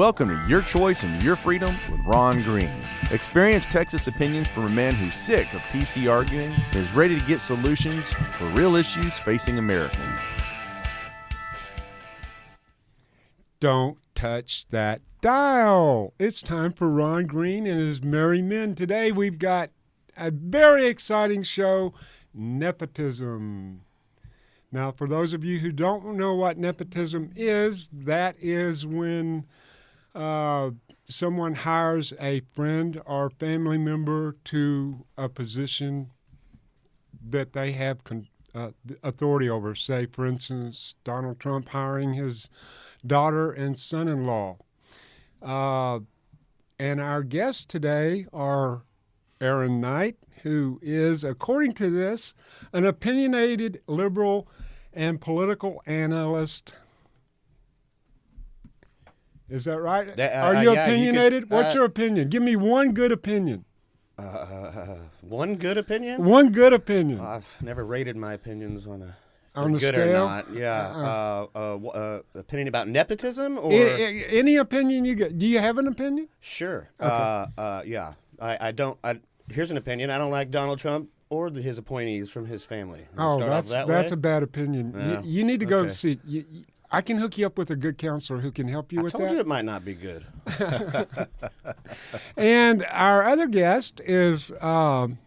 Welcome to Your Choice and Your Freedom with Ron Green. Experience Texas opinions from a man who's sick of PC arguing and is ready to get solutions for real issues facing Americans. Don't touch that dial. It's time for Ron Green and his merry men. Today we've got a very exciting show, Nepotism. Now, for those of you who don't know what nepotism is, that is when someone hires a friend or family member to a position that they have authority over. Say, for instance, Donald Trump hiring his daughter and son-in-law. And our guests today are Aaron Knight, who is, according to this, an opinionated liberal and political analyst. Is that right? Are you opinionated? What's your opinion? Give me one good opinion. One good opinion? One good opinion. I've never rated my opinions on a on the good scale? or not. Yeah. Opinion about nepotism or any opinion you get? Do you have an opinion? Sure. Okay. Yeah. I don't. Here's an opinion. I don't like Donald Trump or his appointees from his family. That's a bad opinion. Yeah. You need to go Okay. see. I can hook you up with a good counselor who can help you with I told that. you it might not be good. And our other guest is, I'm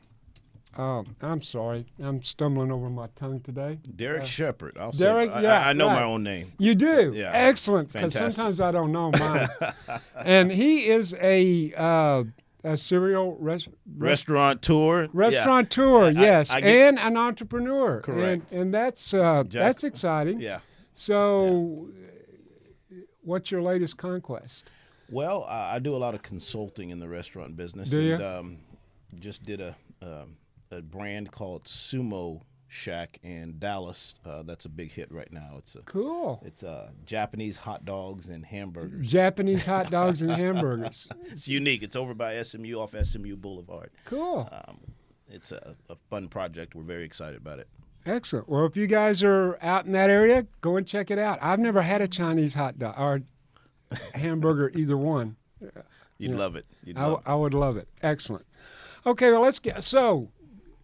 sorry, I'm stumbling over my tongue today. Derek Shepard. I'll Derek, say, yeah, I know right. my own name. You do? Yeah. Excellent, because Fantastic. sometimes I don't know mine. And he is a serial Restaurateur. restaurateur, Yeah. yes, I get- and an entrepreneur. Correct. And that's exciting. Yeah. So, what's your latest conquest? Well, I do a lot of consulting in the restaurant business. Do you? And just did a brand called Sumo Shack in Dallas. That's a big hit right now. Cool. It's Japanese hot dogs and hamburgers. Japanese hot dogs and hamburgers. It's unique. It's over by SMU off SMU Boulevard. Cool. It's a fun project. We're very excited about it. Excellent. Well, if you guys are out in that area, go and check it out. I've never had a Chinese hot dog or hamburger, either one. You'd Yeah. love it. You'd love it. I would love it. Excellent. Okay, well, let's get so.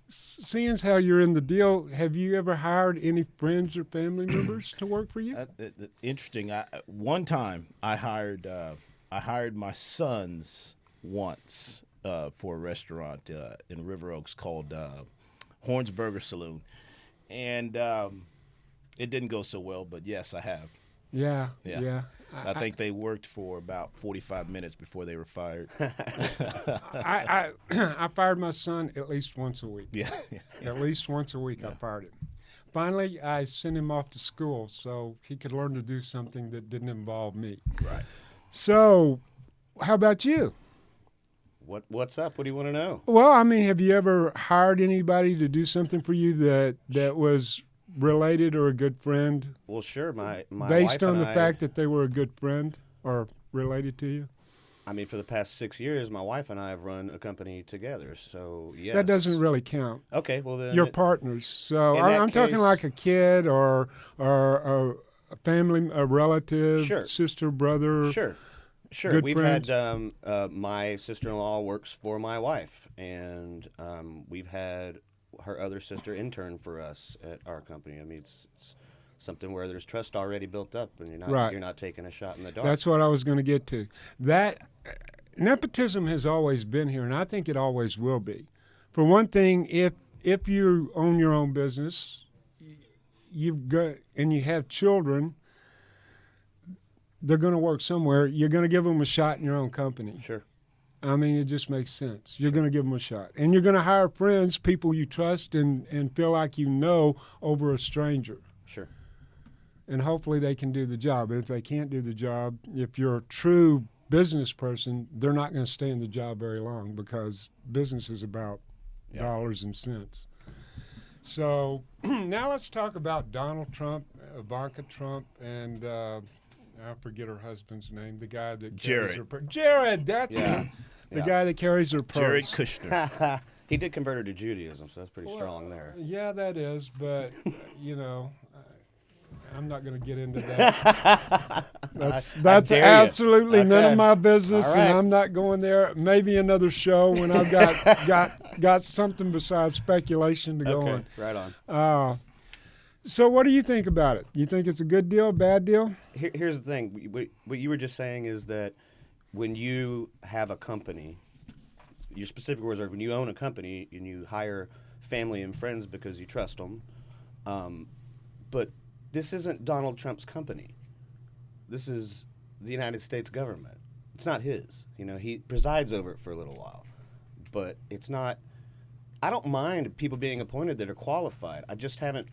Seeing as how you're in the deal, have you ever hired any friends or family members to work for you? Interesting. One time I hired my sons once for a restaurant in River Oaks called Horns Burger Saloon, and it didn't go so well. But yes, I have. Yeah. I think they worked for about 45 minutes before they were fired. I fired my son at least once a week. Yeah. At least once a week I fired him. Finally, I sent him off to school so he could learn to do something that didn't involve me. Right. So, how about you? What's up? What do you want to know? Well, I mean, have you ever hired anybody to do something for you that was related or a good friend Well, sure. My based wife on and the I- fact that they were a good friend or related to you? I mean, for the past 6 years, my wife and I have run a company together. So yes. That doesn't really count. Okay. Well then. You're partners. So in that I'm talking case- like a kid or a family, a relative, Sure. sister, brother. Sure. Good We've friends. had my sister-in-law works for my wife, and we've had her other sister intern for us at our company. I mean, it's something where there's trust already built up, and Right. you're not taking a shot in the dark. That's what I was going to get to. That nepotism has always been here, and I think it always will be. For one thing, if you own your own business, you've got and you have children, they're going to work somewhere. You're going to give them a shot in your own company. Sure. I mean, it just makes sense. You're going to give them a shot. And you're going to hire friends, people you trust and feel like you know over a stranger. Sure. And hopefully they can do the job. And if they can't do the job, if you're a true business person, they're not going to stay in the job very long because business is about dollars and cents. So now let's talk about Donald Trump, Ivanka Trump, and I forget her husband's name, the guy that carries Jared. her purse. Jared, that's Yeah. it. The guy that carries her purse. Jared Kushner. He did convert her to Judaism, so that's pretty strong there. Yeah, that is, but, you know, I'm not going to get into that. That's dare you. absolutely none Okay. of my business, All right. and I'm not going there. Maybe another show when I've got something besides speculation to go Okay, on. right on. So what do you think about it? You think it's a good deal, bad deal? Here's the thing. What you were just saying is that when you have a company, your specific words are when you own a company and you hire family and friends because you trust them. But this isn't Donald Trump's company. This is the United States government. It's not his. You know, he presides over it for a little while. But it's not. I don't mind people being appointed that are qualified. I just haven't.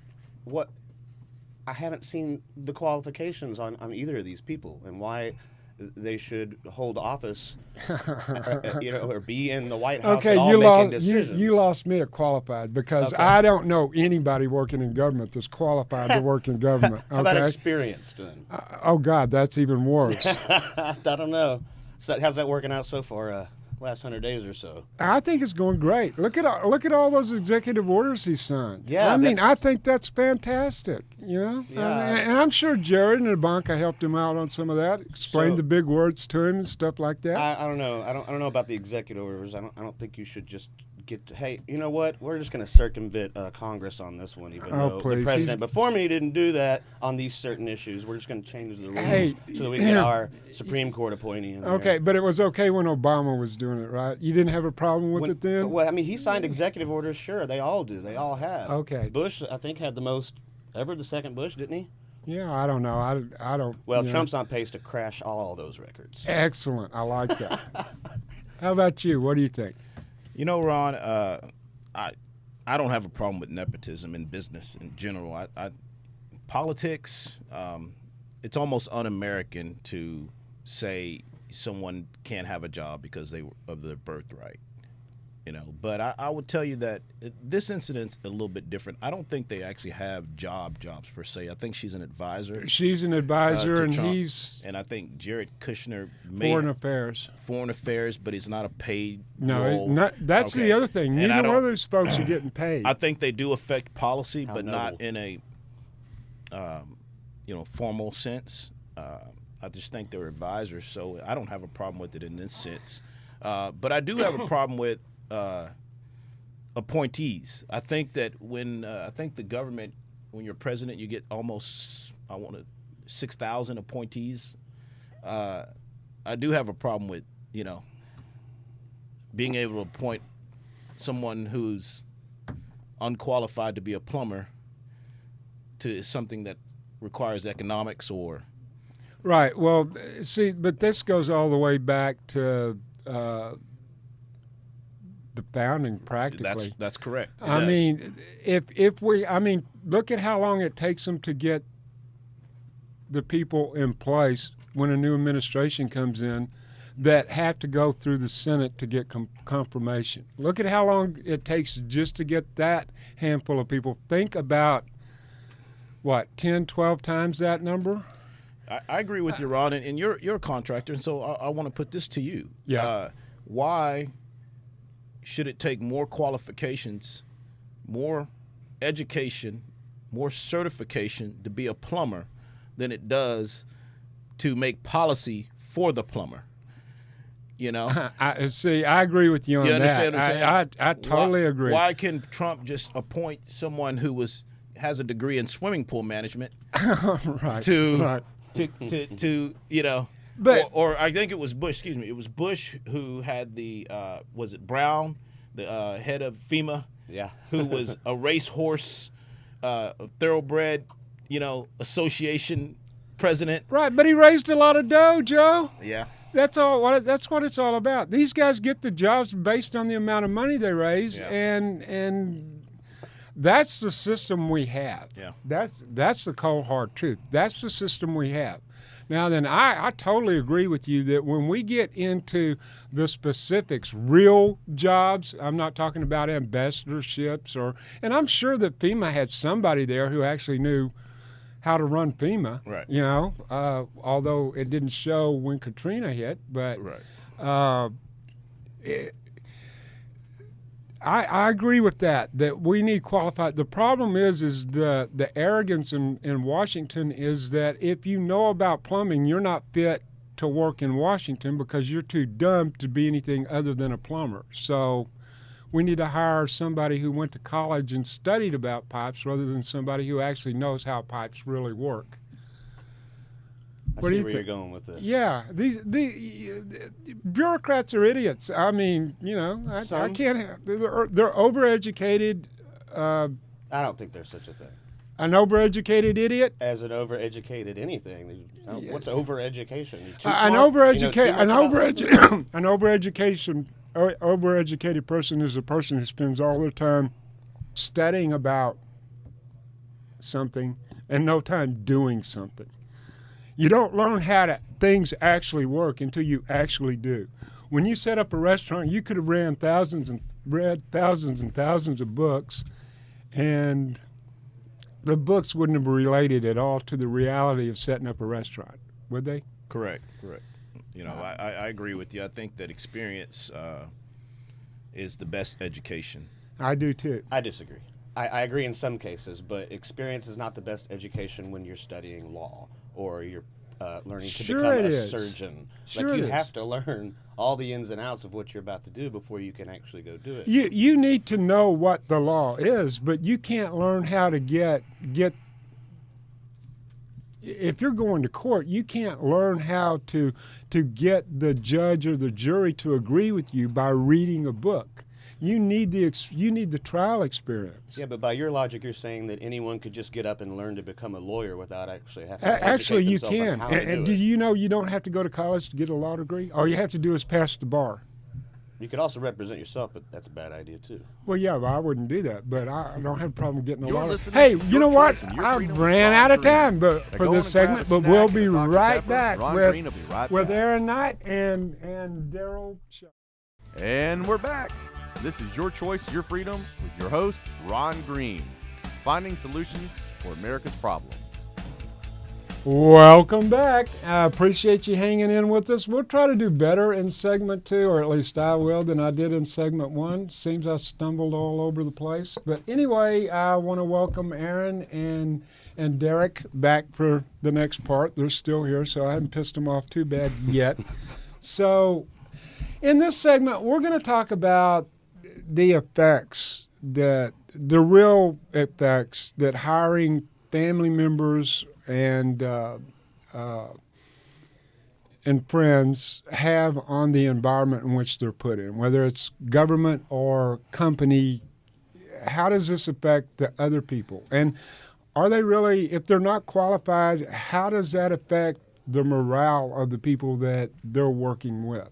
I haven't seen the qualifications on either of these people and why they should hold office, or be in the White House Okay, at all you making lost decisions. you lost me at qualified because Okay. I don't know anybody working in government that's qualified to work in government. How about Okay. experienced then? Oh God, that's even worse. I don't know. So how's that working out so far? Last 100 days or so. I think it's going great. Look at all those executive orders he signed. Yeah, I mean, that's- I think that's fantastic. You know, Yeah. and I'm sure Jared and Ivanka helped him out on some of that. Explained So- the big words to him and stuff like that. I don't know. I don't know about the executive orders. I don't think you should just hey, you know what? We're just going to circumvent Congress on this one, even Oh, though please. the president before me didn't do that on these certain issues. We're just going to change the rules Hey, so that we can get our Supreme Court appointee in there. Okay, but it was okay when Obama was doing it, right? You didn't have a problem with it then? Well, I mean, he signed executive orders. Sure, they all do. They all have. Okay. Bush, I think, had the most ever. The second Bush, didn't he? Yeah, I don't know. I don't. Well, you know. Trump's on pace to crash all those records. Excellent. I like that. How about you? What do you think? You know, Ron, I don't have a problem with nepotism in business in general. Politics, it's almost un-American to say someone can't have a job because they were of their birthright. You know, but I would tell you that this incident's a little bit different. I don't think they actually have jobs per se. I think she's an advisor. She's an advisor, to and Trump. he's And I think Jared Kushner may foreign have affairs. foreign affairs, but he's not a paid No, role. he's not. That's Okay. the other thing. And I Neither don't- one of those folks are getting paid. I think they do affect policy, How but noble. not in a formal sense. I just think they're advisors, so I don't have a problem with it in this sense. But I do have a problem with appointees. I think that when the government, when you're president, you get almost 6,000 appointees. I do have a problem with being able to appoint someone who's unqualified to be a plumber to something that requires economics or Right. Well, see, but this goes all the way back to the founding, practically. that's correct. It I does. mean, look at how long it takes them to get the people in place when a new administration comes in that have to go through the Senate to get confirmation. Look at how long it takes just to get that handful of people. Think about, 10, 12 times that number? I agree with you, Ron, and you're a contractor, and so I want to put this to you. Yeah. Why should it take more qualifications, more education, more certification to be a plumber than it does to make policy for the plumber? You know? I agree with you on You that. understand what I'm saying? I totally agree. Why can Trump just appoint someone who has a degree in swimming pool management Right. to right. But or I think it was Bush. Excuse me, it was Bush who had the was it Brown, the head of FEMA, Yeah. who was a racehorse, thoroughbred, association president. Right, but he raised a lot of dough, Joe. Yeah. That's all. That's what it's all about. These guys get the jobs based on the amount of money they raise, Yeah. and that's the system we have. Yeah. That's the cold hard truth. That's the system we have. Now then, I totally agree with you that when we get into the specifics, real jobs, I'm not talking about ambassadorships and I'm sure that FEMA had somebody there who actually knew how to run FEMA. Right. Although it didn't show when Katrina hit, but Right. I agree with that we need qualified. The problem is the arrogance in Washington is that if you know about plumbing, you're not fit to work in Washington because you're too dumb to be anything other than a plumber. So we need to hire somebody who went to college and studied about pipes rather than somebody who actually knows how pipes really work. I see where you're going with this. Yeah, the bureaucrats are idiots. I mean, I can't have. They're overeducated. I don't think there's such a thing. An overeducated idiot. As an overeducated anything, what's overeducation? An overeducated person is a person who spends all their time studying about something and no time doing something. You don't learn how things actually work until you actually do. When you set up a restaurant, you could have read thousands and thousands of books, and the books wouldn't have related at all to the reality of setting up a restaurant, would they? Correct. I agree with you. I think that experience is the best education. I do too. I disagree. I agree in some cases, but experience is not the best education when you're studying law or you're learning to become a surgeon. You have to learn all the ins and outs of what you're about to do before you can actually go do it. You need to know what the law is, but you can't learn how to get. If you're going to court, you can't learn how to get the judge or the jury to agree with you by reading a book. You need the trial experience. Yeah, but by your logic, you're saying that anyone could just get up and learn to become a lawyer without actually having to Actually, you educate themselves can. on how to do And it. do you know you don't have to go to college to get a law degree? All you have to do is pass the bar. You could also represent yourself, but that's a bad idea too. Well, yeah, I wouldn't do that, but I don't have a problem getting a You're law. listening Hey, to you Your know what? Choice and Your I Freedom with ran Ron out of Green. time Now for go on this and grab a segment, but snack we'll and be a Dr. right Pepper. back Ron with Green will be right with back. Aaron Knight and Daryl Shaw. And we're back. This is Your Choice, Your Freedom with your host, Ron Green, finding solutions for America's problems. Welcome back. I appreciate you hanging in with us. We'll try to do better in segment 2, or at least I will, than I did in segment 1. Seems I stumbled all over the place. But anyway, I want to welcome Aaron and Derek back for the next part. They're still here, so I haven't pissed them off too bad yet. So in this segment, we're going to talk about the real effects that hiring family members and friends have on the environment in which they're put in, whether it's government or company. How does this affect the other people? And are they really, if they're not qualified, how does that affect the morale of the people that they're working with?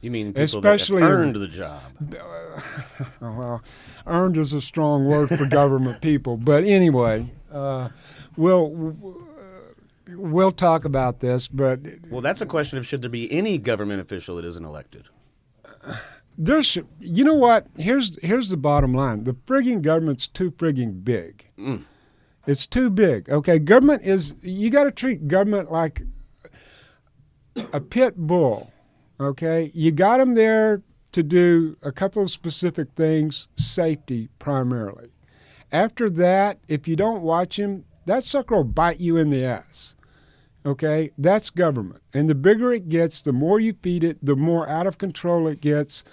You mean people Especially that earned the job? Well, earned is a strong word for government people. But anyway, we'll talk about this. But Well, that's a question of should there be any government official that isn't elected? you know what? Here's the bottom line. The frigging government's too frigging big. It's too big. Okay, government is, you got to treat government like a pit bull. Okay, you got them there to do a couple of specific things, safety primarily. After that, if you don't watch him, that sucker will bite you in the ass. Okay, that's government. And the bigger it gets, the more you feed it, the more out of control it gets,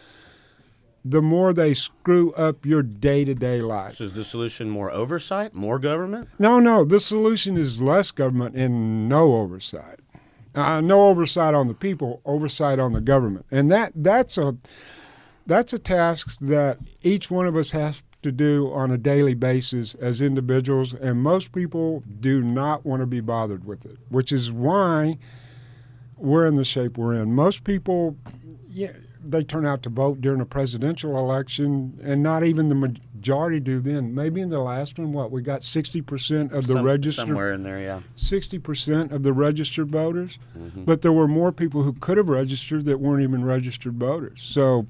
the more they screw up your day-to-day life. So is the solution more oversight, more government? No, the solution is less government and no oversight. No oversight on the people, oversight on the government. And that's a task that each one of us has to do on a daily basis as individuals, and most people do not want to be bothered with it, which is why we're in the shape we're in. Most people, they turn out to vote during a presidential election, and not even the majority do then. Maybe in the last one, we got 60% of the registered. Somewhere in there, yeah. 60% of the registered voters, Mm-hmm. but there were more people who could have registered that weren't even registered voters. So,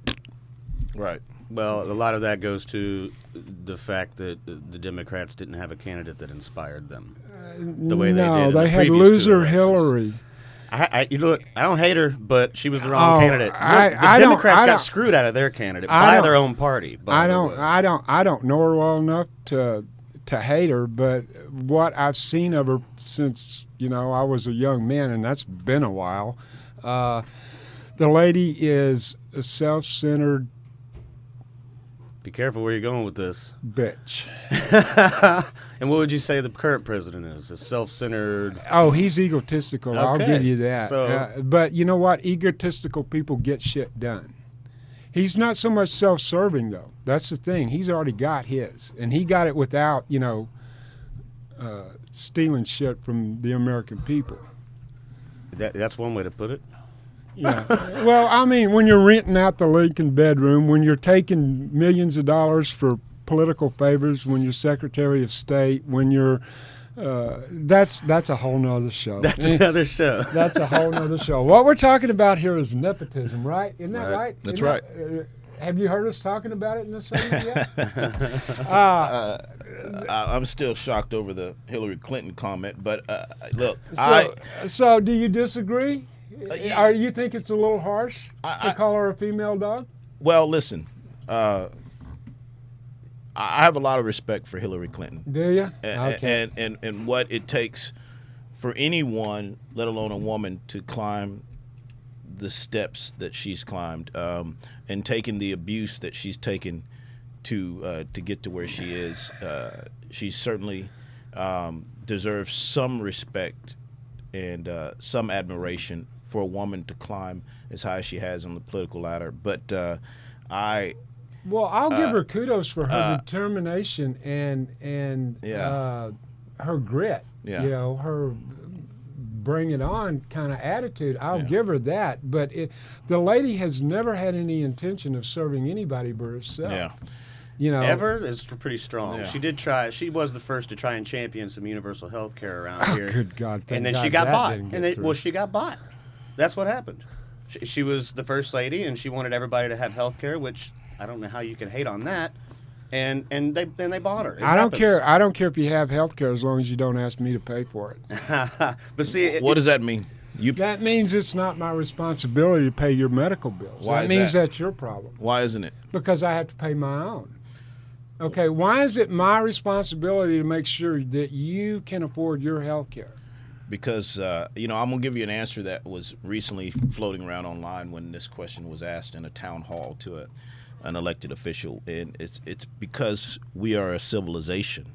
Right. Well, a lot of that goes to the fact that the Democrats didn't have a candidate that inspired them. The way they did in the they had previous two loser elections. Hillary. You look, I don't hate her, but she was the wrong candidate. Look, I the don't- Democrats I got don't- screwed out of their candidate I by don't- their own party. I don't know her well enough to hate her, but what I've seen of her since I was a young man, and that's been a while. The lady is a self-centered Be careful where you're going with this. bitch. And what would you say the current president is? A self-centered. Oh, he's egotistical. I'll Okay. give you that. So- But you know what? Egotistical people get shit done. He's not so much self-serving, though. That's the thing. He's already got his, and he got it without, stealing shit from the American people. That's one way to put it. Yeah. Well, I mean, when you're renting out the Lincoln bedroom, when you're taking millions of dollars for political favors, when you're Secretary of State, when you're that's a whole nother show. That's another show. That's a whole nother show. What we're talking about here is nepotism, right? Isn't that Right. right? That's Isn't right. Have you heard us talking about it in this segment yet? I'm still shocked over the Hillary Clinton comment, but look, So do you disagree? yeah. You think it's a little harsh to call her a female dog? well, listen, I have a lot of respect for Hillary Clinton. Do you? And what it takes for anyone, let alone a woman, to climb the steps that she's climbed, and taking the abuse that she's taken to get to where she is. She certainly deserves some respect and some admiration for a woman to climb as high as she has on the political ladder. But Well, I'll give her kudos for her determination and Yeah. her grit. Yeah. Her bring it on kind of attitude. I'll Yeah. give her that. But the lady has never had any intention of serving anybody but herself. yeah, Ever is pretty strong. Yeah. She did try. She was the first to try and champion some universal health care around Oh, here. good God! Thank And then God she got that bought. didn't get And then, through. well, she got bought. That's what happened. She was the first lady, and she wanted everybody to have health care, which I don't know how you can hate on that. And they bought her. It I don't happens. care. I don't care if you have health care as long as you don't ask me to pay for it. But see, what does that mean? That means it's not my responsibility to pay your medical bills. Why that is means that? that's your problem. Why isn't it? Because I have to pay my own. Okay, why is it my responsibility to make sure that you can afford your health care? Because I'm gonna give you an answer that was recently floating around online when this question was asked in a town hall to an elected official, and it's because we are a civilization.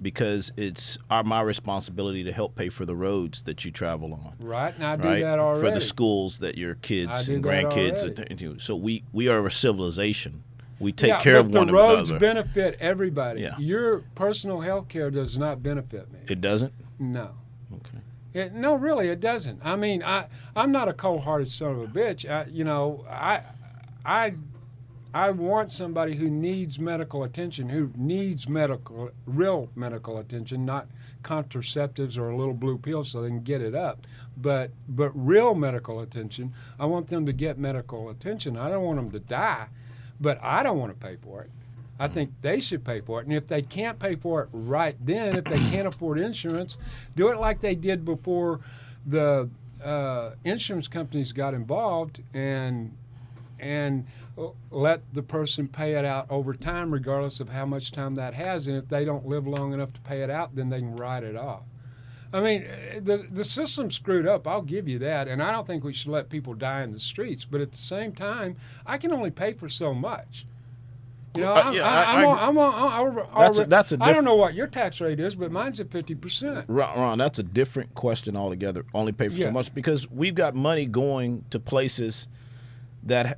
Because it's my responsibility to help pay for the roads that you travel on. Right, and I do Right, that already. for the schools that your I kids do and that grandkids already. attend to. So we are a civilization. We take Yeah, care but of one the roads another. benefit everybody. Yeah. Your personal health care does not benefit me. It doesn't. No. Okay. No, really, it doesn't. I mean, I'm not a cold-hearted son of a bitch. I want somebody who needs medical attention, who needs real medical attention, not contraceptives or a little blue pill so they can get it up, but real medical attention. I want them to get medical attention. I don't want them to die, but I don't want to pay for it. I think they should pay for it. And if they can't pay for it right then, if they can't afford insurance, do it like they did before the insurance companies got involved and let the person pay it out over time, regardless of how much time that has. And if they don't live long enough to pay it out, then they can write it off. I mean, the system's screwed up. I'll give you that. And I don't think we should let people die in the streets. But at the same time, I can only pay for so much. That's a I don't know what your tax rate is, but mine's at 50%. Ron, that's a different question altogether. Only pay for so much, because we've got money going to places that,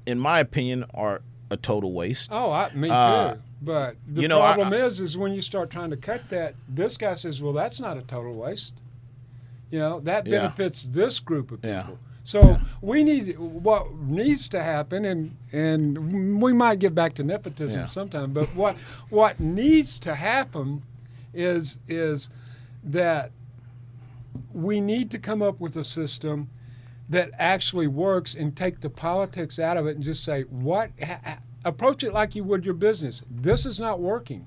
in my opinion, are a total waste. Oh, me too. But the problem is when you start trying to cut that, this guy says, well, that's not a total waste. That benefits this group of people. Yeah. So what needs to happen, and we might get back to nepotism sometime, but what needs to happen is that we need to come up with a system that actually works and take the politics out of it and just say, approach it like you would your business. This is not working.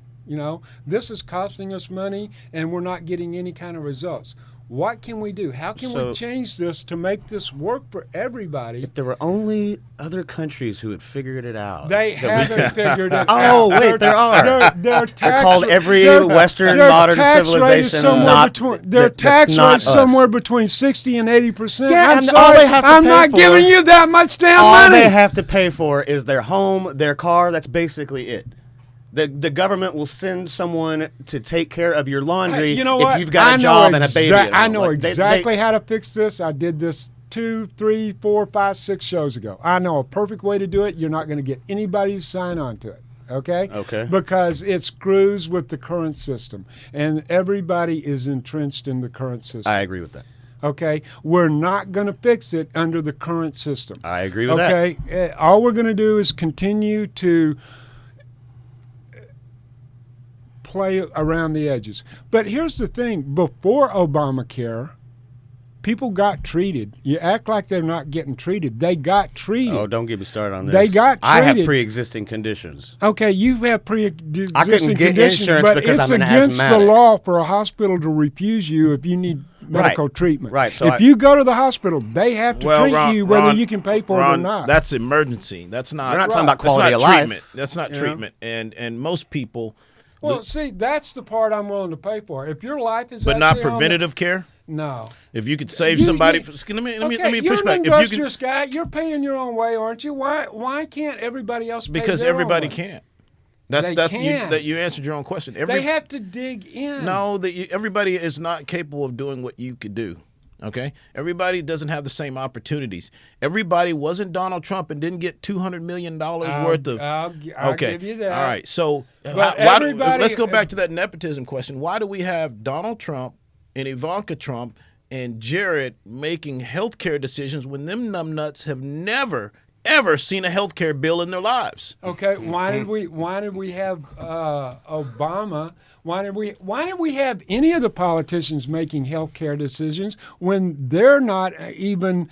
This is costing us money and we're not getting any kind of results. What can we do? How can So- we change this to make this work for everybody? If there were only other countries who had figured it out. They haven't figured it out. Oh, wait, there are. They're called every Western their modern tax rate is civilization somewhere not- between, their that's tax not rate is us. somewhere between 60 and 80%. Yeah, I'm and sorry, all they have to I'm pay not for- giving you that much damn All money. they have to pay for is their home, their car. That's basically it. The government will send someone to take care of your laundry You know if what? you've got I a know job and a baby. at I home. know Like, they- exactly how to fix this. I did this 2, 3, 4, 5, 6 shows ago. I know a perfect way to do it. You're not going to get anybody to sign on to it. Okay? Okay. Because it screws with the current system. And everybody is entrenched in the current system. I agree with that. Okay? We're not going to fix it under the current system. I agree with that. Okay? All we're going to do is continue to play around the edges. But here's the thing. Before Obamacare, people got treated. You act like they're not getting treated. They got treated. Oh, don't get me started on this. They got I have treated. pre-existing conditions. Okay, you have pre-existing I couldn't get conditions, insurance but because it's I'm an against the asthmatic. law for a hospital to refuse you if you need medical treatment. Right, so if you go to the hospital, they have to treat Ron, you whether Ron- you can pay for it or Ron, not. That's emergency. That's not. We're not talking about that's quality not of life. treatment. That's not You know? treatment. And most people, Well, see, that's the part I'm willing to pay for. If your life is but not actually on the- preventative care. No. If you could save You- somebody, you- let me Okay, push you're back. an If you can, industrious guy. You're paying your own way, aren't you? Why can't everybody else pay because their own everybody way? can't. That's They that's can. that you answered your own question. They have to dig in. No, everybody is not capable of doing what you could do. Okay, everybody doesn't have the same opportunities. Everybody wasn't Donald Trump and didn't get $200 million worth of. I'll Okay, give you that. all right. So But why do, everybody- let's go back to that nepotism question. Why do we have Donald Trump and Ivanka Trump and Jared making healthcare decisions when them numbnuts have never ever seen a healthcare bill in their lives? Okay, why did we have Obama? Why did we have any of the politicians making health care decisions when they're not even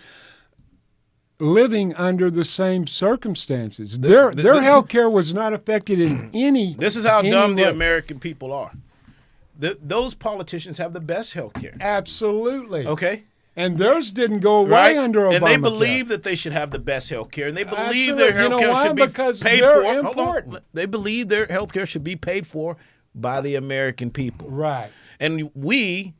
living under the same circumstances? Their health care was not affected in any. This is how any dumb the way. American people are. Those politicians have the best health care. Absolutely. Okay. And theirs didn't go away Right, under Obamacare. and they believe that they should have the best health care, and they believe Absolutely. their You know health care why? should be Because paid they're for. Hold on. important. They believe their health care should be paid for by the American people, Right. and we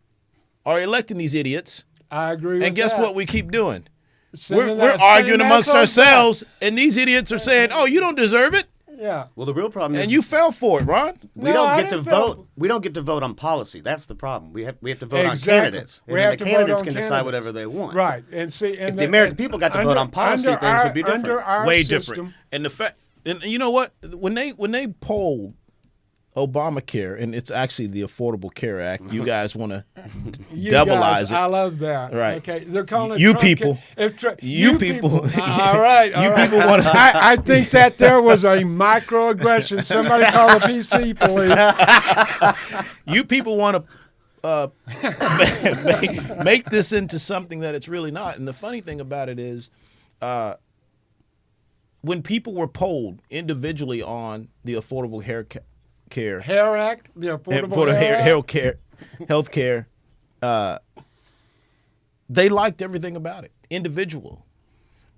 are electing these idiots. I agree with And guess that. what we keep doing? Sending We're that- arguing sending amongst assholes back. ourselves, and these idiots are saying, "Oh, you don't deserve it," Yeah. Well, the real problem is and you fell for it, Ron. we No, don't I get to didn't feel- vote. We don't get to vote on policy. That's the problem. We have to vote Exactly. on candidates, We and have then to the vote candidates on can decide candidates. whatever they want. Right. And see, and If the American people got to vote on policy, under things would be different. Under our Way system, different. And the fact, and you know what? When they polled Obamacare, and it's actually the Affordable Care Act, you guys want to you double guys, it. I love that. Right. Okay. They're calling it You Trump people. you people. All right. You all right. people wanna- I think that there was a microaggression. Somebody call the PC police. You people want to make this into something that it's really not. And the funny thing about it is, when people were polled individually on the Affordable Care Hair Act, the Affordable Hair Act. health care, they liked everything about it, individual.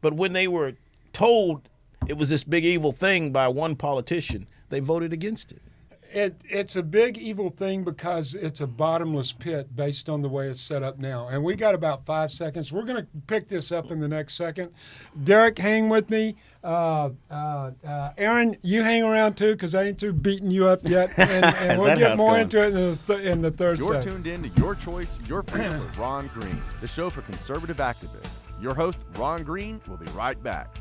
But when they were told it was this big evil thing by one politician, they voted against it. It's a big evil thing because it's a bottomless pit based on the way it's set up now. And we got about 5 seconds. We're going to pick this up in the next second. Derek, hang with me. Aaron, you hang around too because I ain't through beating you up yet. And we'll that how get it's more going? into it in the third You're segment. tuned in to Your Choice, Your Freedom with Ron Green, the show for conservative activists. Your host, Ron Green, will be right back.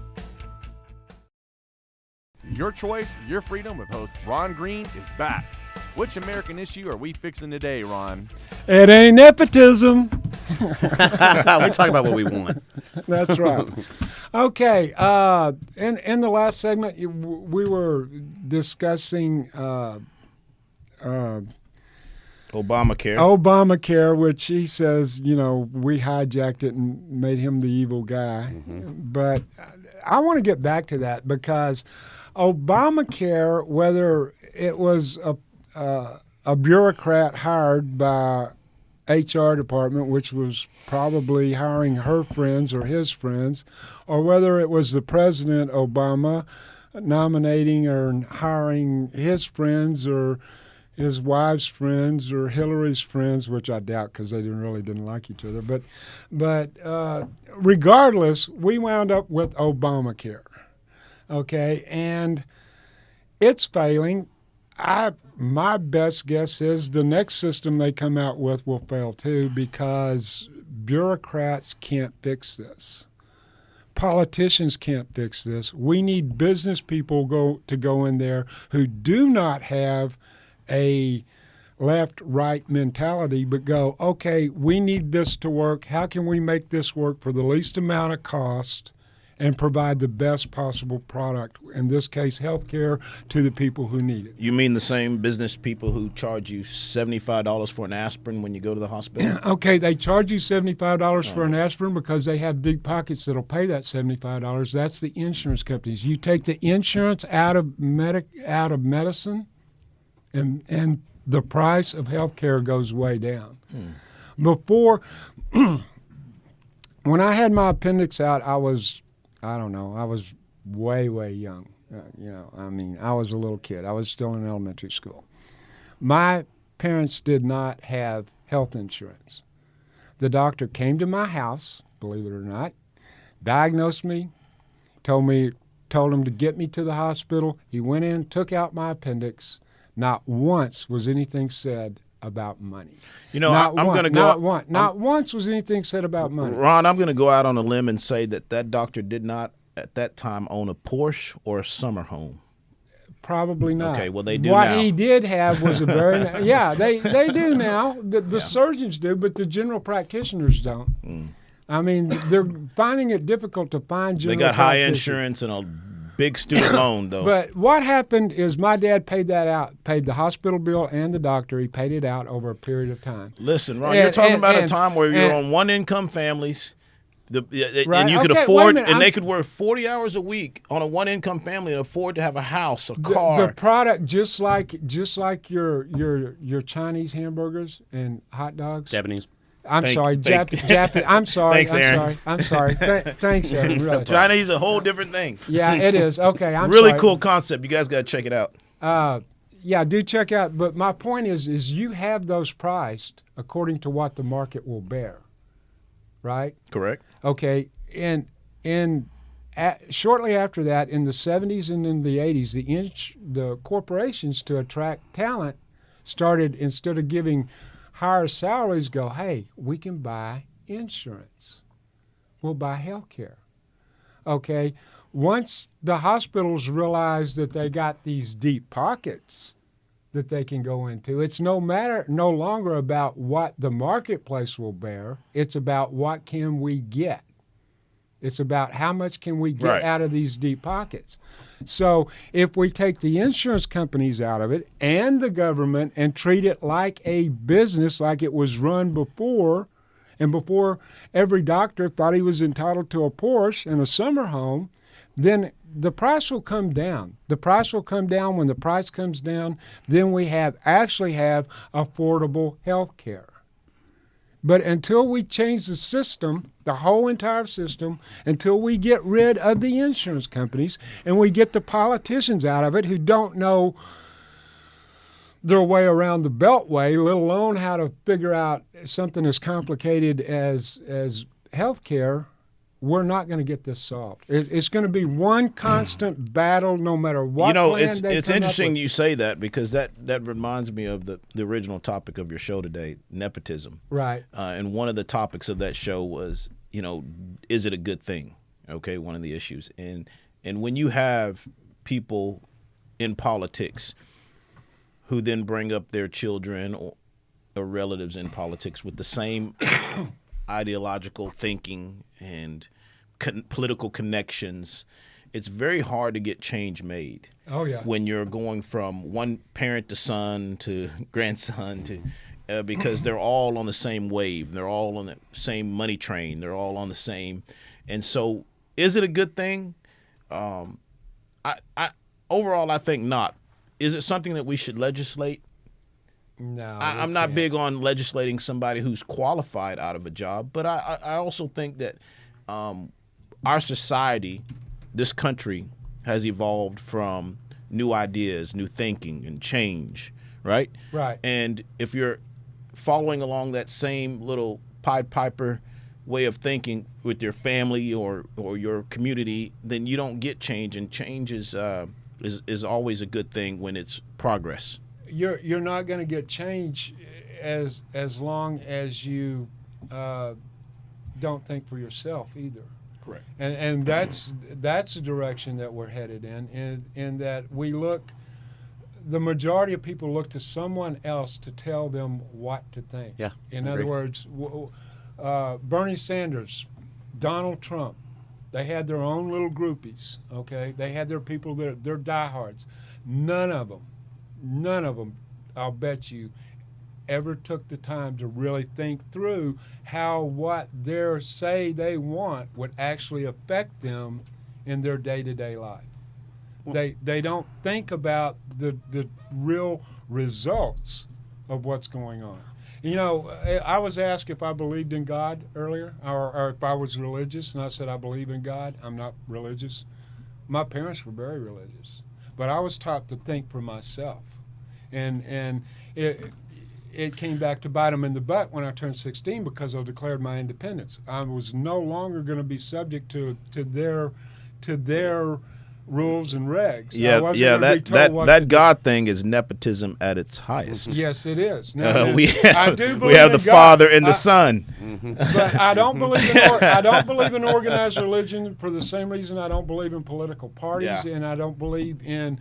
Your Choice, Your Freedom with host Ron Green is back. Which American issue are we fixing today, Ron? It ain't nepotism. We talk about what we want. That's right. Okay. In the last segment, we were discussing Obamacare, which he says, we hijacked it and made him the evil guy. But I want to get back to that because Obamacare, whether it was a bureaucrat hired by HR department, which was probably hiring her friends or his friends, or whether it was the President Obama nominating or hiring his friends or his wife's friends or Hillary's friends, which I doubt because they didn't like each other. But regardless, we wound up with Obamacare. Okay, and it's failing. My best guess is the next system they come out with will fail too, because bureaucrats can't fix this. Politicians can't fix this. We need business people to go in there who do not have a left-right mentality, but go, okay, we need this to work. How can we make this work for the least amount of cost and provide the best possible product, in this case, health care, to the people who need it? You mean the same business people who charge you $75 for an aspirin when you go to the hospital? Okay, they charge you $75 for an aspirin because they have deep pockets that'll pay that $75. That's the insurance companies. You take the insurance out of medicine, and the price of health care goes way down. Before, when I had my appendix out, I was way, way young. I was a little kid. I was still in elementary school. My parents did not have health insurance. The doctor came to my house, believe it or not, diagnosed me, told him to get me to the hospital. He went in, took out my appendix. Not once was anything said about money. I'm going to go. Not once was anything said about money. Ron, I'm going to go out on a limb and say that doctor did not at that time own a Porsche or a summer home. Probably not. Okay, well, they do what now. What he did have was a very they do now. The surgeons do, but the general practitioners don't. I mean, they're finding it difficult to find general. They got high insurance and a big student loan, though. But what happened is my dad paid that out, paid the hospital bill and the doctor. He paid it out over a period of time. Listen, Ron, you're talking about a time where you're on one-income families, right? And you could afford, and they could work 40 hours a week on a one-income family and afford to have a house, a car. The product, just like your Chinese hamburgers and hot dogs. Japanese. I'm sorry. I'm sorry. Thanks, Aaron. I'm sorry. Thanks, Aaron. Really. Chinese is a whole different thing. Yeah, it is. Okay, I'm really sorry. Cool concept. You guys got to check it out. Yeah, do check out. But my point is you have those priced according to what the market will bear, right? Correct. Okay, and shortly after that, in the 70s and in the 80s, the corporations, to attract talent, started, instead of giving higher salaries, go, hey, we can buy insurance. We'll buy health care. Okay, once the hospitals realize that they got these deep pockets that they can go into, it's no longer about what the marketplace will bear. It's about what can we get. It's about how much can we get out of these deep pockets. So if we take the insurance companies out of it and the government and treat it like a business, like it was run before, and before every doctor thought he was entitled to a Porsche and a summer home, then the price will come down. The price will come down. When the price comes down, then we actually have affordable health care. But until we change the system, the whole entire system, until we get rid of the insurance companies and we get the politicians out of it who don't know their way around the beltway, let alone how to figure out something as complicated as health care, we're not going to get this solved. It's going to be one constant battle, no matter what plan they come up with. It's interesting you say that, because that reminds me of the original topic of your show today, nepotism. Right. And one of the topics of that show was, is it a good thing? Okay, one of the issues. And when you have people in politics who then bring up their children or relatives in politics with the same ideological thinking and political connections, it's very hard to get change made. Oh, yeah. When you're going from one parent to son to grandson to because they're all on the same wave. They're all on the same money train. They're all on the same. And so is it a good thing? Overall, I think not. Is it something that we should legislate? No, I'm not big on legislating somebody who's qualified out of a job, but I also think that our society, this country, has evolved from new ideas, new thinking, and change, right? Right. And if you're following along that same little Pied Piper way of thinking with your family or your community, then you don't get change, and change is always a good thing when it's progress. You're not going to get change as long as you don't think for yourself either. Correct. And that's the direction that we're headed in that we look. The majority of people look to someone else to tell them what to think. Yeah. In agree. other words, Bernie Sanders, Donald Trump, they had their own little groupies. Okay, they had their people, their diehards. None of them, I'll bet you, ever took the time to really think through how what they say they want would actually affect them in their day-to-day life. They don't think about the real results of what's going on. You know, I was asked if I believed in God earlier, or if I was religious, and I said I believe in God. I'm not religious. My parents were very religious, but I was taught to think for myself, and it came back to bite them in the butt when I turned 16 because I declared my independence. I was no longer going to be subject to their rules and regs. That God thing is nepotism at its highest. Yes, it is. Now, we I do have believe the in God. Father and the Son. But I don't believe in organized religion for the same reason I don't believe in political parties, and I don't believe in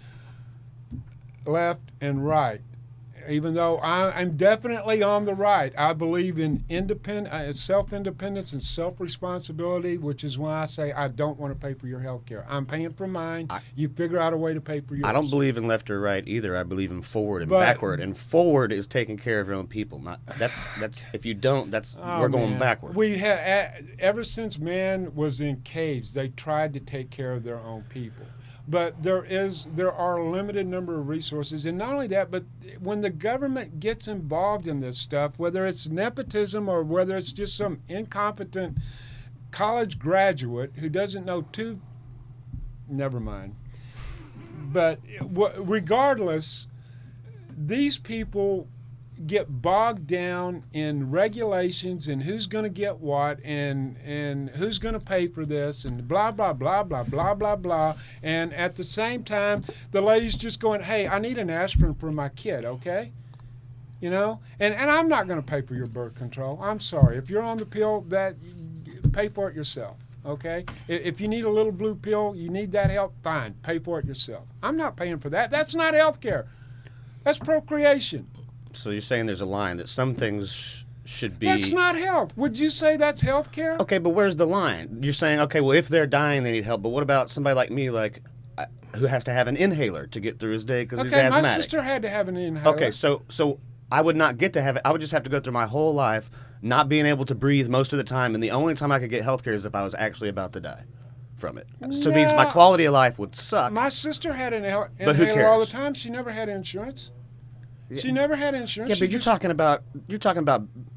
left and right. Even though I'm definitely on the right, I believe in self-independence and self-responsibility, which is why I say I don't want to pay for your health care. I'm paying for mine. You figure out a way to pay for yours. I don't believe in left or right either. I believe in forward and backward. And forward is taking care of your own people. That's if you don't, we're going backward. We ever since man was in caves, they tried to take care of their own people. But there are a limited number of resources, and not only that, but when the government gets involved in this stuff, whether it's nepotism or whether it's just some incompetent college graduate who doesn't know never mind. But regardless, these people get bogged down in regulations and who's going to get what and who's going to pay for this and blah, blah, blah, blah, blah, blah, blah. And at the same time, the lady's just going, hey, I need an aspirin for my kid, okay? You know? And I'm not going to pay for your birth control. I'm sorry. If you're on the pill, pay for it yourself, okay? If you need a little blue pill, you need that help, fine. Pay for it yourself. I'm not paying for that. That's not health care. That's procreation. So you're saying there's a line that some things should be... That's not health. Would you say that's health care? Okay, but where's the line? You're saying, okay, well, if they're dying, they need help. But what about somebody like me, who has to have an inhaler to get through his day because he's asthmatic? My sister had to have an inhaler. Okay, so I would not get to have it. I would just have to go through my whole life not being able to breathe most of the time, and the only time I could get health care is if I was actually about to die from it. So it means my quality of life would suck. My sister had an But who inhaler all the cares? time. She never had insurance. She never had insurance. Yeah, but you're talking about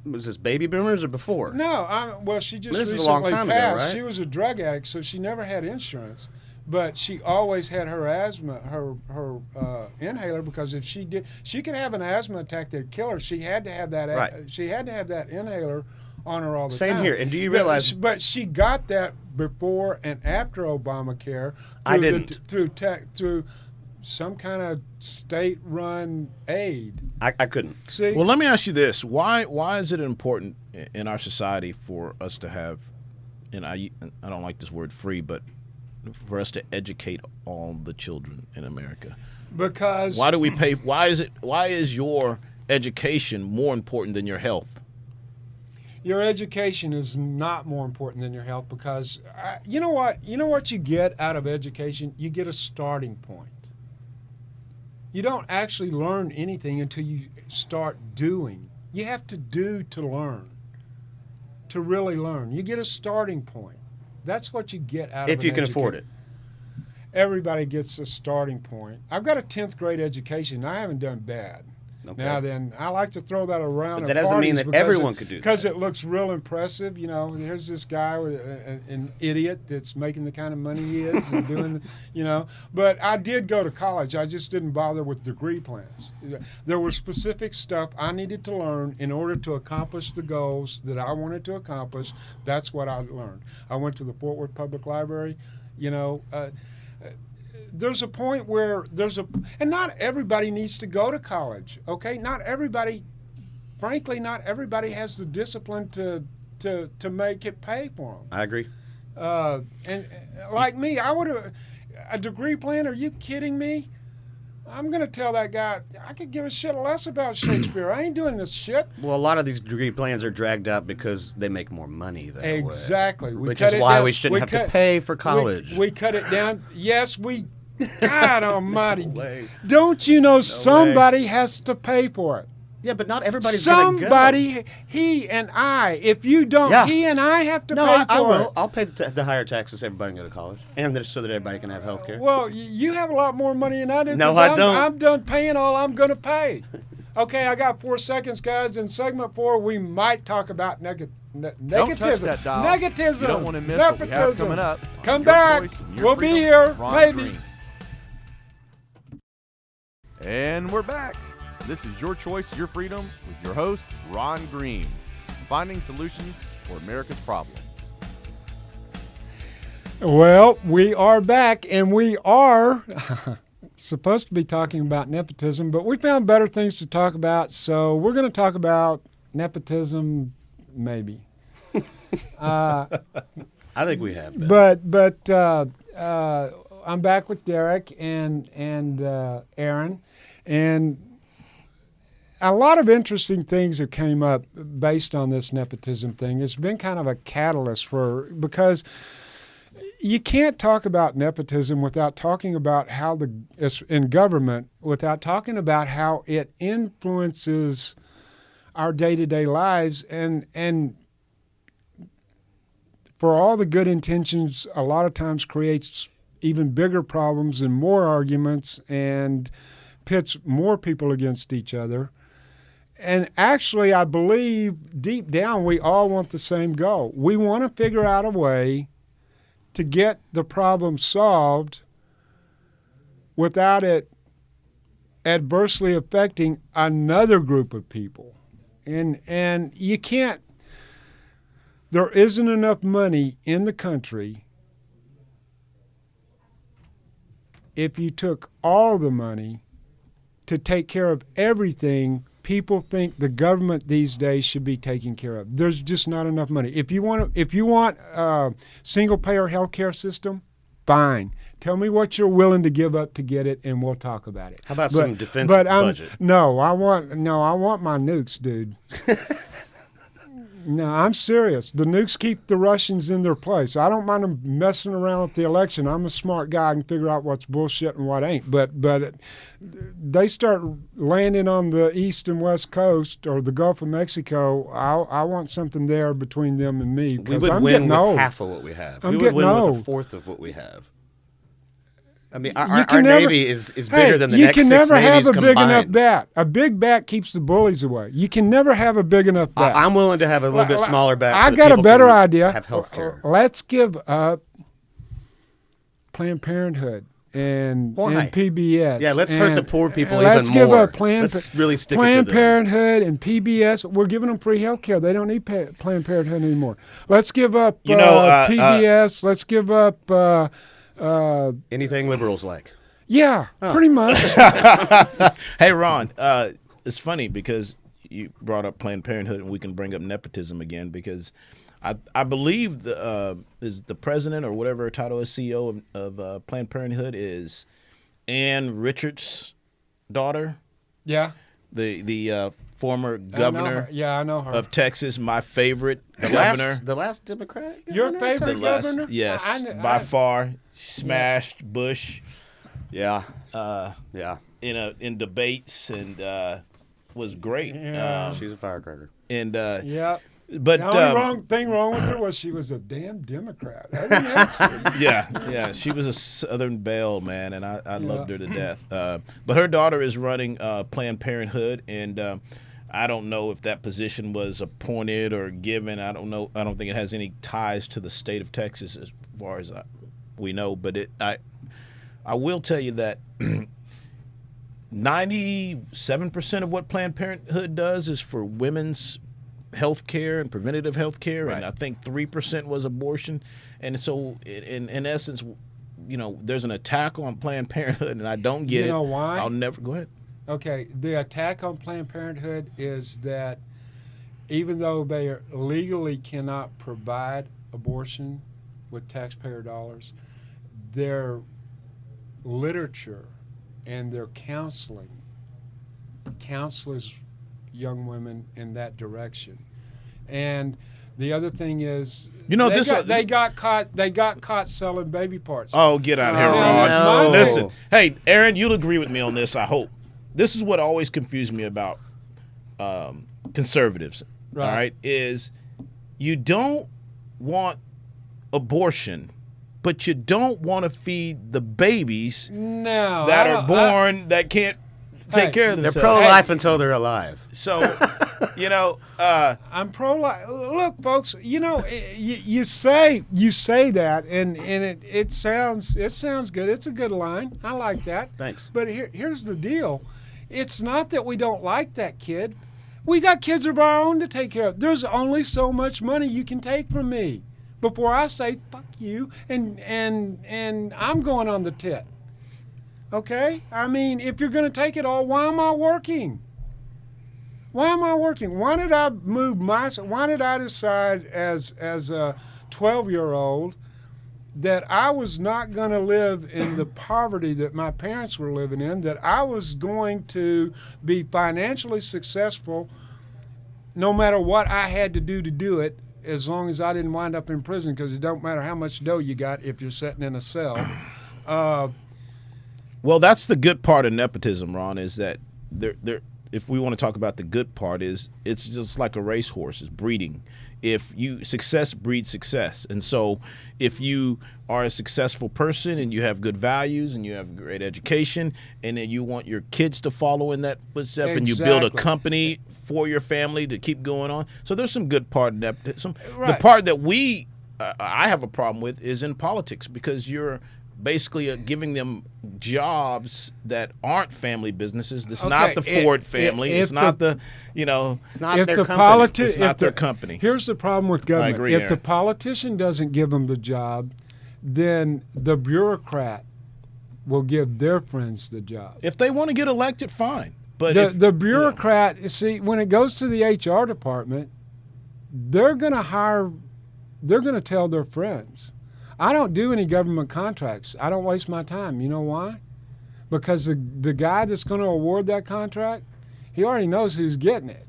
was this baby boomers or before? No, she just This is a recently long time ago, passed. right? She was a drug addict, so she never had insurance. But she always had her asthma, her inhaler, because if she could have an asthma attack that'd kill her. She had to have that. Right. She had to have that inhaler on her all the Same time. here. And do you realize? But she got that before and after Obamacare. I didn't. Through some kind of state-run aid. I couldn't. See? Well, let me ask you this: Why is it important in our society for us to have, and I don't like this word free, but for us to educate all the children in America? Because why do we pay? Why is your education more important than your health? Your education is not more important than your health because you know what you get out of education? You get a starting point. You don't actually learn anything until you start doing. You have to do to learn, to really learn. You get a starting point. That's what you get out of If you can afford it. Everybody gets a starting point. I've got a 10th grade education. I haven't done bad. Okay. Now then, I like to throw that around. But that doesn't mean that everyone could do that. Because it looks real impressive. You know, here's this guy with an idiot that's making the kind of money he is and doing, you know. But I did go to college. I just didn't bother with degree plans. There was specific stuff I needed to learn in order to accomplish the goals that I wanted to accomplish. That's what I learned. I went to the Fort Worth Public Library. You know, there's a point where and not everybody needs to go to college, okay? Not everybody, frankly, not everybody has the discipline to make it pay for them. I agree. And like me, I would have, a degree plan, are you kidding me? I'm going to tell that guy, I could give a shit less about Shakespeare. I ain't doing this shit. Well, a lot of these degree plans are dragged out because they make more money that way. Exactly. Which is why we shouldn't have to pay for college. We cut it down. Yes, we. God almighty. No way. Don't you know somebody has to pay for it? Yeah, but not everybody's going to go. Somebody, he and I. If you don't, he and I have to pay for it. I will. I'll pay the higher taxes so everybody can go to college. And so that everybody can have health care. Well, you have a lot more money than I do. No, I don't. I'm done paying all I'm going to pay. Okay, I got 4 seconds, guys. In segment 4, we might talk about negativism. Don't touch that dial. Negativism. You don't want to miss what we have coming up. Come Your back. Choice and Your We'll be Freedom, here, Ron maybe. Green. And we're back. This is Your Choice, Your Freedom with your host, Ron Green, finding solutions for America's problems. Well, we are back, and we are supposed to be talking about nepotism, but we found better things to talk about, so we're going to talk about nepotism, maybe. I think we have been. But I'm back with Derek and Aaron, and a lot of interesting things have came up based on this nepotism thing. It's been kind of a catalyst because you can't talk about nepotism without talking about how in government, without talking about how it influences our day-to-day lives, and for all the good intentions, a lot of times creates even bigger problems and more arguments and pits more people against each other. And actually, I believe deep down we all want the same goal. We want to figure out a way to get the problem solved without it adversely affecting another group of people. And you can't, there isn't enough money in the country. If you took all the money to take care of everything people think the government these days should be taking care of. There's just not enough money. If you want a single-payer health care system, fine. Tell me what you're willing to give up to get it, and we'll talk about it. How about some defense budget? No, I want my nukes, dude. No, I'm serious. The nukes keep the Russians in their place. I don't mind them messing around with the election. I'm a smart guy. I can figure out what's bullshit and what ain't. But they start landing on the east and west coast or the Gulf of Mexico. I want something there between them and me. We would I'm win with old. half of what we have. I'm we would getting win old. with a fourth of what we have. I mean, our Navy is bigger than the you next can six never have navies a big enough combined. bat. A big bat keeps the bullies away. You can never have a big enough bat. I'm willing to have a little bit smaller bat. I so got that a better people can idea. Have health care. Let's give up Planned Parenthood and PBS. Yeah, let's hurt the poor people let's even give more. up Let's really stick Planned it to them. Parenthood and PBS. We're giving them free health care. They don't need Planned Parenthood anymore. Let's give up PBS. Let's give up anything liberals like. Yeah, pretty much. Hey, Ron, it's funny because you brought up Planned Parenthood, and we can bring up nepotism again because I believe is the president or whatever her title is, CEO of Planned Parenthood is Ann Richards' daughter. Yeah. The former governor I know her. of Texas, my favorite The governor. last Democrat. Your governor? favorite governor? Yes, by far. Smashed Bush. Yeah. In debates and was great. Yeah. She's a firecracker. And Yep. But The only thing wrong with her was she was a damn Democrat. Other than that, yeah, she was a Southern belle, man, and I loved her to death. But her daughter is running Planned Parenthood, and I don't know if that position was appointed or given. I don't know. I don't think it has any ties to the state of Texas as far as we know. But I will tell you that 97% of what Planned Parenthood does is for women's health care and preventative health care, and I think 3% was abortion. And so, in essence, there's an attack on Planned Parenthood, and I don't get it. You know why? I'll never go ahead. Okay, the attack on Planned Parenthood is that even though they legally cannot provide abortion with taxpayer dollars, their literature and their counseling counsels young women in that direction. And the other thing is, they got caught selling baby parts. Oh, get out of here, Ron. Listen, hey, Aaron, you'll agree with me on this, I hope. This is what always confused me about conservatives, all right, is you don't want abortion, but you don't want to feed the babies that are born that can't take care of themselves. They're pro-life until they're alive. So, I'm pro-life. Look, folks, you say that, and it sounds good. It's a good line. I like that. Thanks. But here's the deal. It's not that we don't like that kid. We got kids of our own to take care of. There's only so much money you can take from me before I say fuck you and I'm going on the tit. Okay? I mean, if you're going to take it all, why am I working? Why did I why did I decide as a 12-year-old that I was not going to live in the poverty that my parents were living in, that I was going to be financially successful no matter what I had to do it, as long as I didn't wind up in prison, because it don't matter how much dough you got if you're sitting in a cell. Well, that's the good part of nepotism, Ron, is that if we want to talk about the good part, is it's just like a racehorse, it's breeding. If success breeds success. And so if you are a successful person and you have good values and you have great education and then you want your kids to follow in that footstep and you build a company for your family to keep going on. So there's some good part of nepotism. Right. The part that I have a problem with is in politics, because you're basically giving them jobs that aren't family businesses. It's not the Ford family. It's not their company. It's not their company. Here's the problem with government. I agree, if Aaron. the politician doesn't give them the job, then the bureaucrat will give their friends the job. If they want to get elected, fine. But the bureaucrat, see, when it goes to the HR department, they're going to tell their friends. I don't do any government contracts. I don't waste my time. You know why? Because the guy that's going to award that contract, he already knows who's getting it.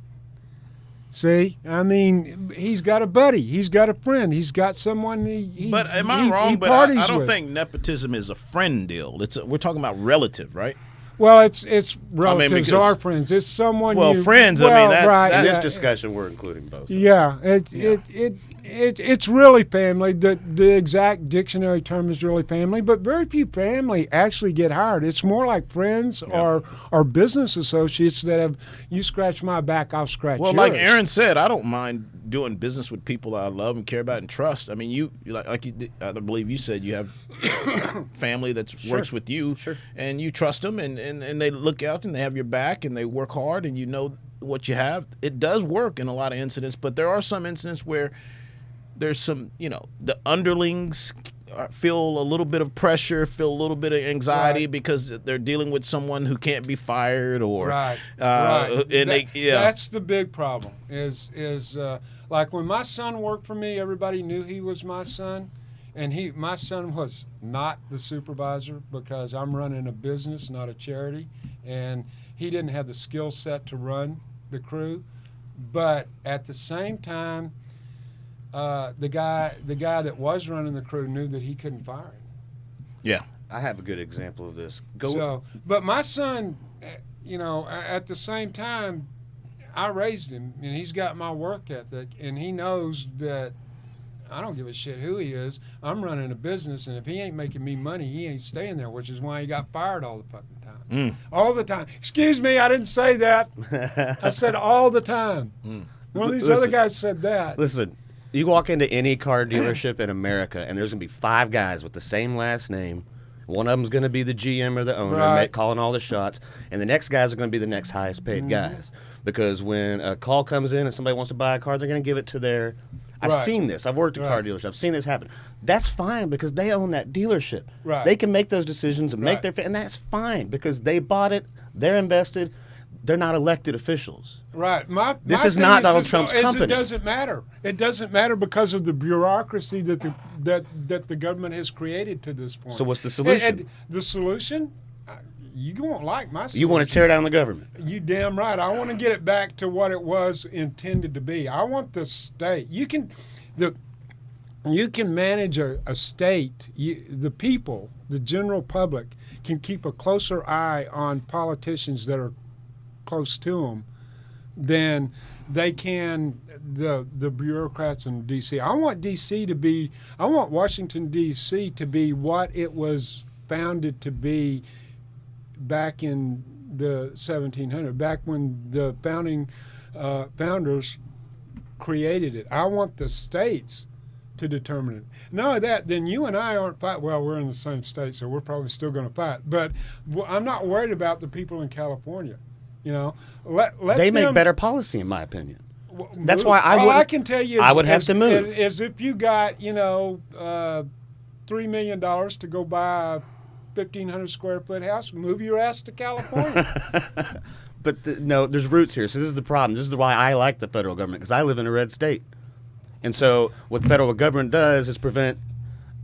See? I mean, he's got a buddy. He's got a friend. He's got someone But am I wrong? But I don't think nepotism is a friend deal. We're talking about relative, right? Well, it's relatives are friends. It's someone. Friends. In this discussion, we're including both. Yeah, it's really family. The exact dictionary term is really family, but very few family actually get hired. It's more like friends or business associates that have, you scratch my back, I'll scratch yours. Well, like Aaron said, I don't mind doing business with people that I love and care about and trust. I mean, I believe you said you have family that works with you, and you trust them, and they look out and they have your back and they work hard, and you know what you have. It does work in a lot of incidents, but there are some incidents where there's some, the underlings feel a little bit of pressure, feel a little bit of anxiety because they're dealing with someone who can't be fired or right. And that's the big problem. Is like when my son worked for me, everybody knew he was my son, and my son was not the supervisor because I'm running a business, not a charity, and he didn't have the skill set to run the crew. But at the same time, the guy that was running the crew knew that he couldn't fire him. Yeah, I have a good example of this. But my son, at the same time, I raised him, and he's got my work ethic, and he knows that I don't give a shit who he is. I'm running a business, and if he ain't making me money, he ain't staying there, which is why he got fired all the fucking time. All the time. Excuse me, I didn't say that. I said all the time. One of these other guys said that. Listen, you walk into any car dealership in America, and there's going to be 5 guys with the same last name. One of them's going to be the GM or the owner, calling all the shots, and the next guys are going to be the next highest paid guys. Because when a call comes in and somebody wants to buy a car, they're going to give it to their... I've seen this. I've worked at car dealerships. I've seen this happen. That's fine because they own that dealership. Right. They can make those decisions and make their... And that's fine because they bought it. They're invested. They're not elected officials. Right. This is not Donald Trump's company. It doesn't matter. It doesn't matter because of the bureaucracy that the government has created to this point. So what's the solution? And the solution? You won't like my solution. You want to tear down the government. You damn right. I want to get it back to what it was intended to be. I want the state. You can manage a state. The people, the general public, can keep a closer eye on politicians that are close to them than they can the bureaucrats in D.C. I want Washington, D.C. to be what it was founded to be back in the 1700s, back when the founders created it. I want the states to determine it. Not only that, then you and I aren't fighting. Well, we're in the same state, so we're probably still going to fight. But I'm not worried about the people in California. You know, they make better policy, in my opinion. That's why I can tell you, I would have to move. Is if you got $3 million to go buy a 1,500 square foot house, move your ass to California. But no, there's roots here. So this is the problem. This is why I like the federal government, because I live in a red state. And so what the federal government does is prevent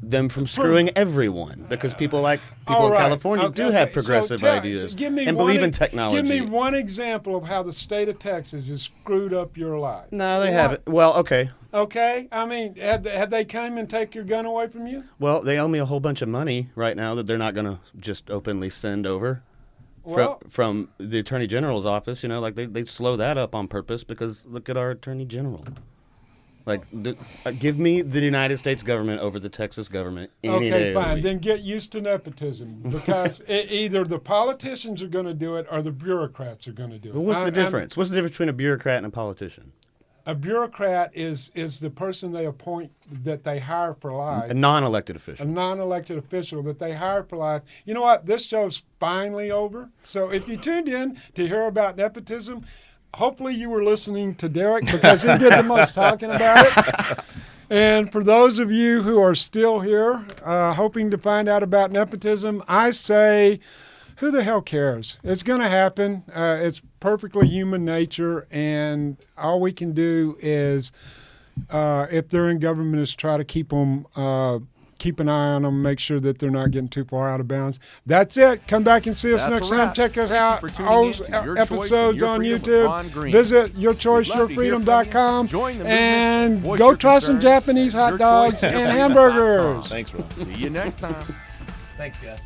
them from screwing everyone, because people in California do have progressive ideas and believe in technology. Give me one example of how the state of Texas has screwed up your life. No, they haven't. Well, okay. Okay, I mean, had they come and take your gun away from you? Well, they owe me a whole bunch of money right now that they're not going to just openly send over from the Attorney General's office. You know, like they slow that up on purpose because look at our Attorney General. Like, give me the United States government over the Texas government any day. Okay, fine. Then get used to nepotism because either the politicians are going to do it or the bureaucrats are going to do it. Well, what's the difference? What's the difference between a bureaucrat and a politician? A bureaucrat is the person they appoint that they hire for life. A non-elected official. A non-elected official that they hire for life. You know what? This show's finally over. So if you tuned in to hear about nepotism, hopefully you were listening to Derek because he did the most talking about it. And for those of you who are still here hoping to find out about nepotism, I say, who the hell cares? It's going to happen. It's perfectly human nature, and all we can do is, if they're in government, is try to keep an eye on them, make sure that they're not getting too far out of bounds. That's it. Come back and see us next time. Check us out. All episodes on YouTube. Visit yourchoiceyourfreedom.com and go try some Japanese hot dogs and hamburgers. Thanks, Ron. See you next time. Thanks, guys.